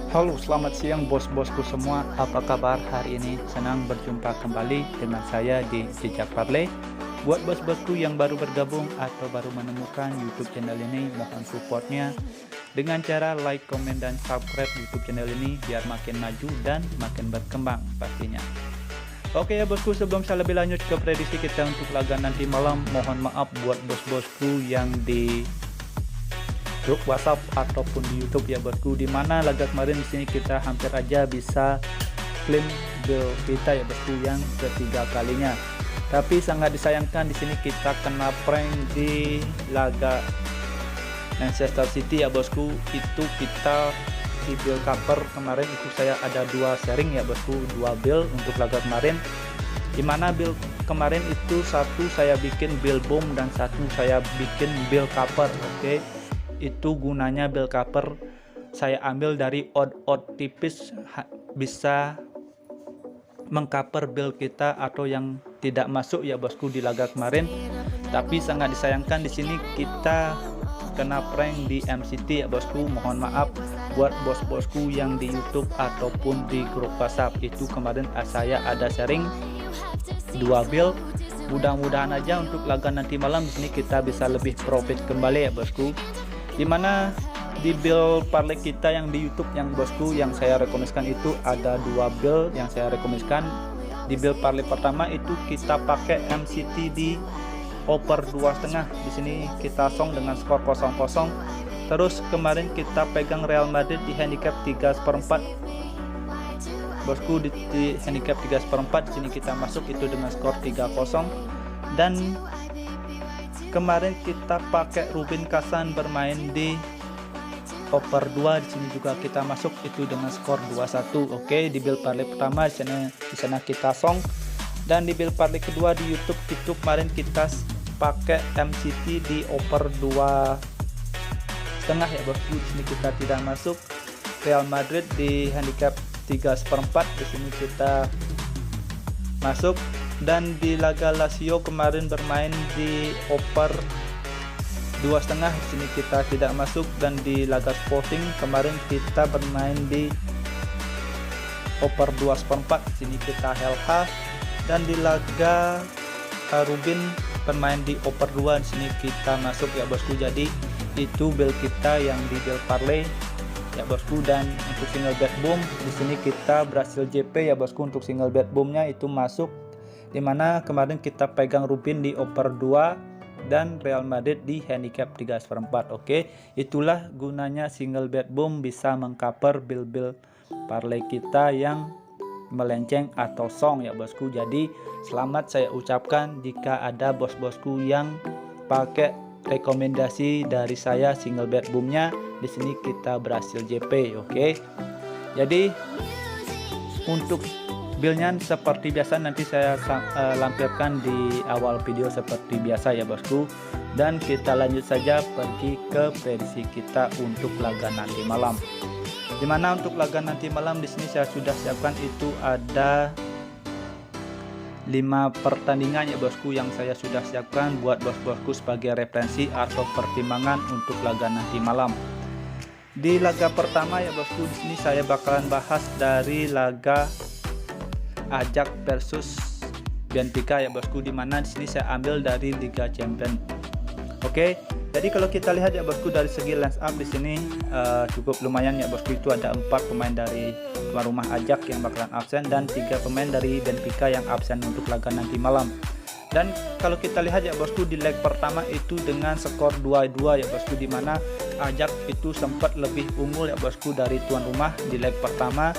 Halo, selamat siang bos-bosku semua. Apa kabar hari ini? Senang berjumpa kembali dengan saya di Jejak Parley. Buat bos-bosku yang baru bergabung atau baru menemukan YouTube channel ini, mohon supportnya dengan cara like, komen, dan subscribe YouTube channel ini biar makin maju dan makin berkembang pastinya. Oke ya bosku, sebelum saya lebih lanjut ke prediksi kita untuk laga nanti malam, mohon maaf buat bos-bosku yang di grup WhatsApp ataupun di YouTube ya bosku, dimana laga kemarin di sini kita hampir aja bisa klaim goal kita ya bosku yang ketiga kalinya. Tapi sangat disayangkan di sini kita kena prank di laga Manchester City ya bosku. Itu kita di build cover kemarin itu saya ada dua sharing ya bosku, dua build untuk laga kemarin, dimana build kemarin itu satu saya bikin build bomb dan satu saya bikin build cover. Oke, itu gunanya build cover saya ambil dari odd tipis, bisa mengcover build kita atau yang tidak masuk ya bosku di laga kemarin. Tapi sangat disayangkan di sini kita kena prank di MCT ya bosku. Mohon maaf buat bos-bosku yang di YouTube ataupun di grup WhatsApp. Itu kemarin saya ada sharing dua build. Mudah-mudahan aja untuk laga nanti malam di sini kita bisa lebih profit kembali ya bosku. Dimana di build parlay kita yang di YouTube yang bosku yang saya rekomendasikan itu ada dua build yang saya rekomendasikan. Di build parlay pertama itu kita pakai MCT di over 2,5. Di sini kita song dengan skor 0-0. Terus kemarin kita pegang Real Madrid di handicap 3/4 bosku, di handicap 3/4. Di sini kita masuk itu dengan skor 3-0. Dan kemarin kita pakai Rubin Kasan bermain di over 2. Di sini juga kita masuk itu dengan skor 2-1. Oke, di build parlay pertama di sana kita song. Dan di build parlay kedua di YouTube itu kemarin kita pakai MCT di over 2,5 ya bosku. Di sini kita tidak masuk. Real Madrid di handicap 3/4. Di sini kita masuk. Dan di laga Lazio kemarin bermain di over 2,5. Di sini kita tidak masuk. Dan di laga Sporting kemarin kita bermain di over 2/4. Di sini kita LH. Dan di laga Rubin bermain di over 2. Di sini kita masuk ya bosku. Jadi itu build kita yang di build parlay ya bosku. Dan untuk single bet boom di sini kita berhasil JP ya bosku. Untuk single bet boomnya itu masuk, dimana kemarin kita pegang Rubin di over 2 dan Real Madrid di handicap 3/4. Oke, itulah gunanya single bet boom, bisa mengcover build parlay kita yang melenceng atau song ya bosku. Jadi selamat saya ucapkan jika ada bos-bosku yang pakai rekomendasi dari saya single bet boomnya. Di sini kita berhasil JP. Oke, jadi untuk buildnya seperti biasa nanti saya lampirkan di awal video seperti biasa ya bosku. Dan kita lanjut saja pergi ke prediksi kita untuk laga nanti malam. Dimana untuk laga nanti malam di sini saya sudah siapkan itu ada 5 pertandingan ya bosku yang saya sudah siapkan buat bos-bosku sebagai referensi atau pertimbangan untuk laga nanti malam. Di laga pertama ya bosku, di sini saya bakalan bahas dari laga Ajax versus Benfica ya bosku, dimana di sini saya ambil dari Liga Champions. Oke, jadi kalau kita lihat ya bosku dari segi lines up di sini cukup lumayan ya bosku. Itu ada 4 pemain dari tuan rumah Ajax yang bakalan absen dan 3 pemain dari Benfica yang absen untuk laga nanti malam. Dan kalau kita lihat ya bosku di leg pertama itu dengan skor 2-2 ya bosku, dimana Ajax itu sempat lebih unggul ya bosku dari tuan rumah di leg pertama.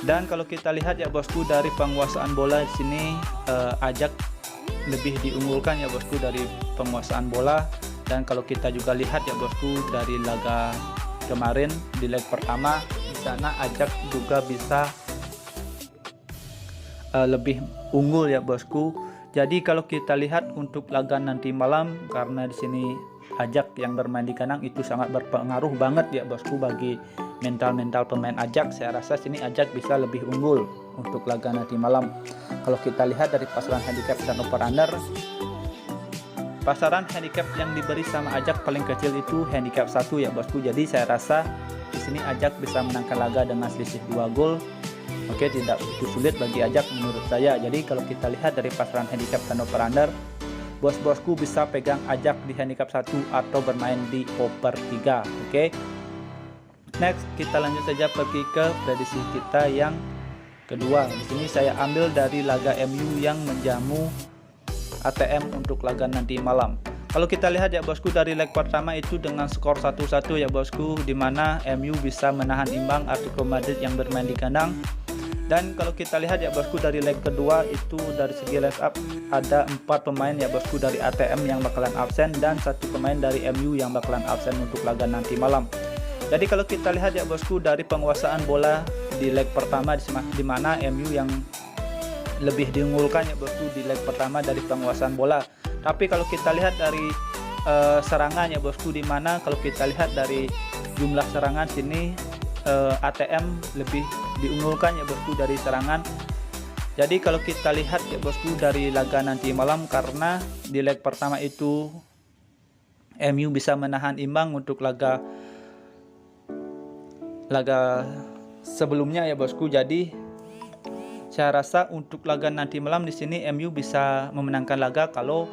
Dan kalau kita lihat ya bosku dari penguasaan bola di sini Ajax lebih diunggulkan ya bosku dari penguasaan bola. Dan kalau kita juga lihat ya bosku dari laga kemarin di leg pertama, di sana Ajax juga bisa lebih unggul ya bosku. Jadi kalau kita lihat untuk laga nanti malam, karena di sini Ajax yang bermain di kandang itu sangat berpengaruh banget ya bosku bagi mental pemain Ajax. Saya rasa sini Ajax bisa lebih unggul untuk laga nanti malam. Kalau kita lihat dari pasaran handicap dan over under, pasaran handicap yang diberi sama Ajax paling kecil itu handicap 1 ya bosku. Jadi saya rasa di sini Ajax bisa menangkan laga dengan selisih 2 gol. Oke, tidak begitu sulit bagi Ajax menurut saya. Jadi kalau kita lihat dari pasaran handicap dan over under, bos-bosku bisa pegang Ajax di handicap 1 atau bermain di over 3. Oke. Next, kita lanjut saja pergi ke prediksi kita yang kedua. Di sini saya ambil dari laga MU yang menjamu ATM untuk laga nanti malam. Kalau kita lihat ya bosku, dari leg pertama itu dengan skor 1-1 ya bosku, di mana MU bisa menahan imbang Atletico Madrid yang bermain di kandang. Dan kalau kita lihat ya bosku, dari leg kedua itu dari segi line up ada 4 pemain ya bosku dari ATM yang bakalan absen dan 1 pemain dari MU yang bakalan absen untuk laga nanti malam. Jadi kalau kita lihat ya bosku, dari penguasaan bola di leg pertama di mana MU yang lebih diunggulkan ya bosku di leg pertama dari penguasaan bola. Tapi kalau kita lihat dari serangan ya bosku, di mana kalau kita lihat dari jumlah serangan sini ATM lebih diunggulkan ya bosku dari serangan. Jadi kalau kita lihat ya bosku dari laga nanti malam, karena di leg pertama itu MU bisa menahan imbang untuk laga sebelumnya ya bosku. Jadi saya rasa untuk laga nanti malam di sini MU bisa memenangkan laga kalau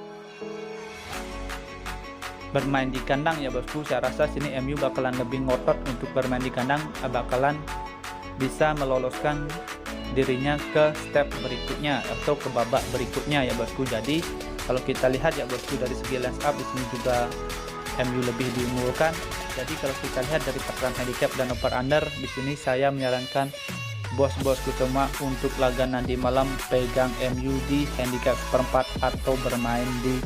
bermain di kandang ya bosku. Saya rasa sini MU bakalan lebih ngotot untuk bermain di kandang, bakalan bisa meloloskan dirinya ke step berikutnya atau ke babak berikutnya ya bosku. Jadi kalau kita lihat ya bosku, dari segi line up di sini juga MU lebih diunggulkan. Jadi kalau kita lihat dari pasaran handicap dan over under, di sini saya menyarankan bos-bosku semua untuk laga nanti malam pegang MU di handicap seperempat atau bermain di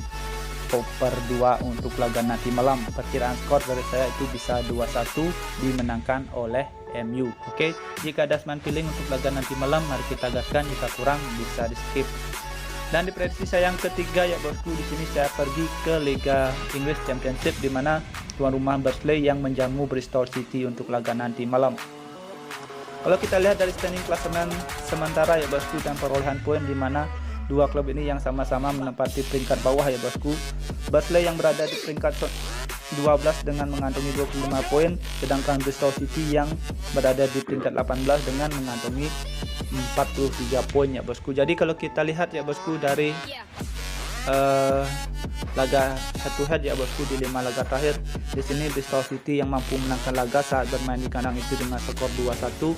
over 2 untuk laga nanti malam. Perkiraan skor dari saya itu bisa 2-1 dimenangkan oleh MU. Oke, jika ada seman feeling untuk laga nanti malam, mari kita gaskan. Jika kurang bisa di skip. Dan di prediksi saya yang ketiga ya bosku, di sini saya pergi ke Liga Inggris Championship, di mana tuan rumah Barnsley yang menjamu Bristol City untuk laga nanti malam. Kalau kita lihat dari standing klasemen sementara ya bosku dan perolehan poin, di mana dua klub ini yang sama-sama menempati peringkat bawah ya bosku. Barnsley yang berada di peringkat 12 dengan mengantongi 25 poin, sedangkan Bristol City yang berada di peringkat 18 dengan mengantongi 43 poin ya bosku. Jadi kalau kita lihat ya bosku dari laga head to head ya bosku, di 5 laga terakhir di sini Bristol City yang mampu menangkan laga saat bermain di kandang itu dengan skor 2-1.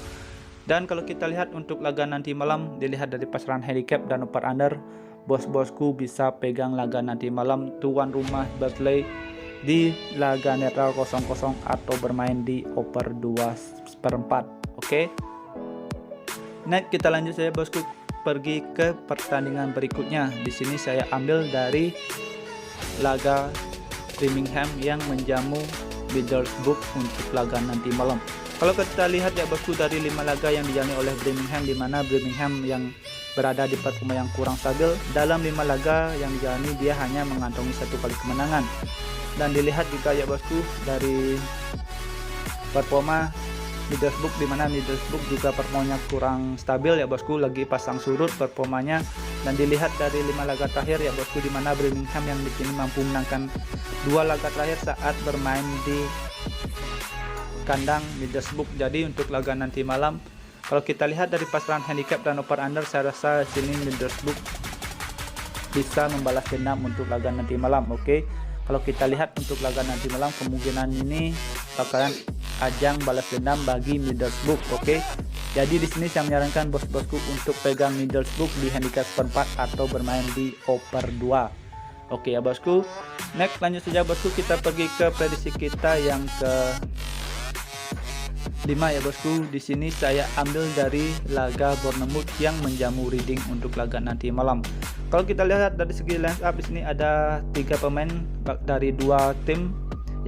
Dan kalau kita lihat untuk laga nanti malam, dilihat dari pasaran handicap dan over under, bos-bosku bisa pegang laga nanti malam tuan rumah Barnsley di laga netral 0-0 atau bermain di over 2/4. Oke. Next kita lanjut saja bosku, pergi ke pertandingan berikutnya. Di sini saya ambil dari laga Birmingham yang menjamu Middlesbrough untuk laga nanti malam. Kalau kita lihat ya bosku, dari 5 laga yang dijalani oleh Birmingham, di mana Birmingham yang berada di performa yang kurang stabil, dalam 5 laga yang dijalani dia hanya mengantongi 1 kali kemenangan. Dan dilihat juga ya bosku dari performa Middlesbrough, di mana Middlesbrough juga performanya kurang stabil ya bosku, lagi pasang surut performanya. Dan dilihat dari 5 laga terakhir ya bosku, di mana Birmingham yang di sini mampu menangkan 2 laga terakhir saat bermain di kandang Middlesbrough. Jadi untuk laga nanti malam, kalau kita lihat dari pasaran handicap dan over under, saya rasa sini Middlesbrough bisa membalas dendam untuk laga nanti malam. Oke. Kalau kita lihat untuk laga nanti malam, kemungkinan ini bakalan ajang balas dendam bagi Middlesbrough. Oke. Jadi di sini saya menyarankan bos-bosku untuk pegang Middlesbrough di handicap 4 atau bermain di over 2. Oke ya bosku. Next lanjut saja bosku, kita pergi ke prediksi kita yang ke 5 ya bosku. Di sini saya ambil dari laga Bournemouth yang menjamu Reading untuk laga nanti malam. Kalau kita lihat dari segi line up, di sini ada 3 pemain dari 2 tim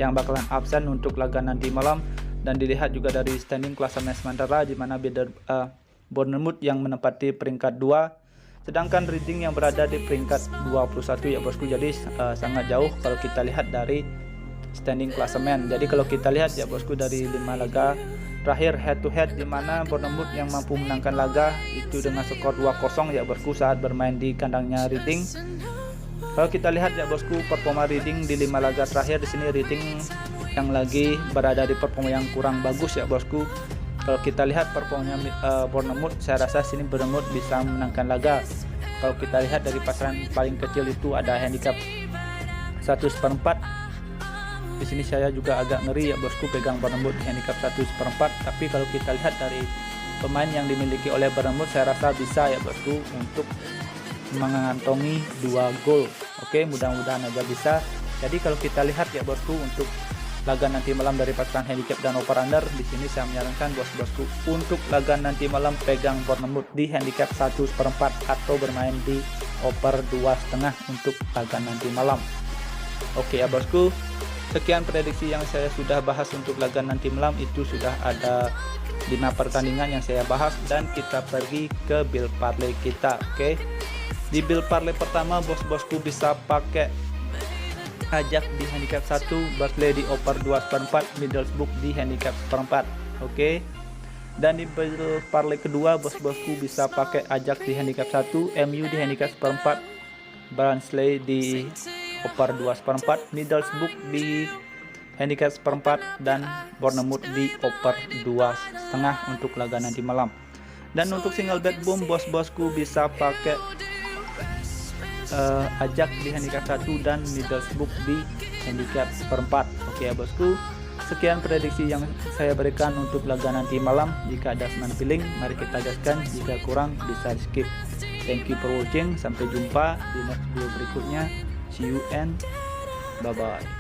yang bakalan absen untuk laga nanti malam. Dan dilihat juga dari standing klasemen sementara, di mana Bournemouth yang menempati peringkat 2, sedangkan Reading yang berada di peringkat 21 ya bosku. Jadi sangat jauh kalau kita lihat dari standing klasemen. Jadi kalau kita lihat ya bosku, dari 5 laga terakhir head to head, di mana Bournemouth yang mampu menangkan laga itu dengan skor 2-0 ya bosku saat bermain di kandangnya Reading. Kalau kita lihat ya bosku, performa Reading di 5 laga terakhir, di sini Reading yang lagi berada di performa yang kurang bagus ya bosku. Kalau kita lihat performanya Bournemouth, saya rasa sini Bournemouth bisa menangkan laga. Kalau kita lihat dari pasaran paling kecil itu ada handicap 1/4. Di sini saya juga agak ngeri ya bosku pegang Bournemouth di handicap 1/4. Tapi kalau kita lihat dari pemain yang dimiliki oleh Bournemouth, saya rasa bisa ya bosku untuk mengantongi 2 gol. Oke, mudah-mudahan aja bisa. Jadi kalau kita lihat ya bosku untuk laga nanti malam dari pasaran handicap dan over under, di sini saya menyarankan bos-bosku untuk laga nanti malam pegang Bournemouth di handicap 1/4 atau bermain di over 2,5 untuk laga nanti malam. Oke ya bosku, sekian prediksi yang saya sudah bahas untuk laga nanti malam. Itu sudah ada 5 pertandingan yang saya bahas, dan kita pergi ke build parlay kita. Oke, di build parlay pertama bos-bosku bisa pakai Ajax di handicap 1, Barnsley di over 2/4, Middlesbrough di handicap 1/4. Oke. Dan di build parlay kedua bos-bosku bisa pakai Ajax di handicap 1, MU di handicap 1/4, Barnsley di over 2/4, Middlesbrough di handicap 1/4, dan Bournemouth di over 2,5 untuk laga nanti malam. Dan untuk single bet boom bos-bosku bisa pakai Ajax di handicap 1 dan Middlesbrough di handicap 1/4. Oke ya bosku, sekian prediksi yang saya berikan untuk laga nanti malam. Jika ada senang feeling, mari kita gaskan. Jika kurang bisa skip. Thank you for watching, sampai jumpa di next video berikutnya. See you and bye bye.